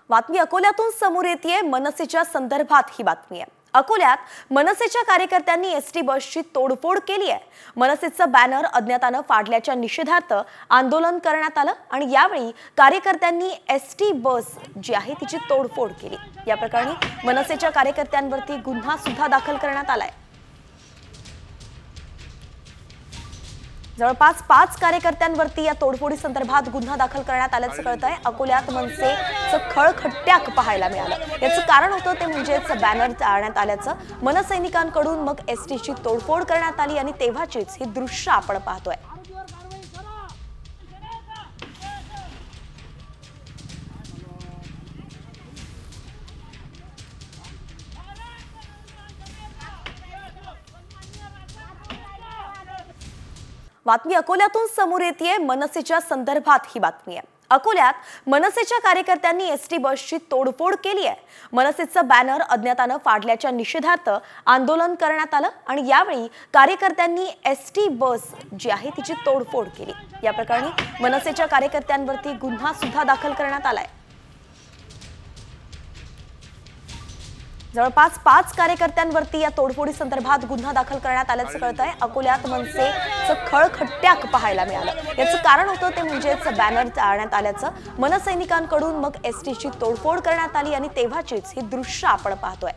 बातमी अकोल्यातून समोर येतेय। मनसेच्या संदर्भात ही बातमी आहे। अकोल्यात मनसेच्या कार्यकर्त्यांनी एसटी बसची तोडफोड केली आहे। मनसेचा बॅनर अज्ञाताने फाडल्याच्या निषेधार्थ आंदोलन करण्यात आलं आणि यावेळी कार्यकर्त्यांनी एसटी बस जी आहे तिची तोडफोड केली। या प्रकरणी मनसेच्या कार्यकर्त्यांवरती गुन्हा सुद्धा दाखल करण्यात आलाय। जवळपास 5 कार्यकर्त्यांवरती या तोडफोडी संदर्भात गुन्हा दाखल करण्यात आल्याचं कळतंय। अकोल्यात मनसेचं खळखट्ट्याक पाहायला मिळालं। याचं कारण होतं ते म्हणजेच बॅनर जाळण्यात आल्याचं। मनसैनिकांकडून मग एसटीची तोडफोड करण्यात आली आणि तेव्हाचीच ही दृश्य आपण पाहतोय। बातमी अकोल्यातून समोर येतेय। मनसेच्या संदर्भात ही बातमी आहे। अकोल्यात मनसेच्या कार्यकर्त्यांनी एसटी बसची तोडफोड केली आहे। मनसेचा बॅनर अज्ञाताने फाडल्याच्या निषेधार्थ आंदोलन करण्यात आलं आणि यावेळी कार्यकर्त्यांनी एसटी बस जी आहे तिची तोडफोड केली। या प्रकरणी मनसेच्या कार्यकर्त्यांवरती गुन्हा सुद्धा दाखल करण्यात आलाय। जवळपास 5 कार्यकर्त्यांवरती या तोडफोडी संदर्भात गुन्हा दाखल करण्यात आल्याचं कळतंय। अकोल्यात मनसेचं खळखट्ट्याक पाहायला मिळालं। याचं कारण होतं ते म्हणजेच बॅनर जाळण्यात आल्याचं। मनसैनिकांकडून मग एसटीची तोडफोड करण्यात आली आणि तेव्हाचीच ही दृश्य आपण पाहतोय।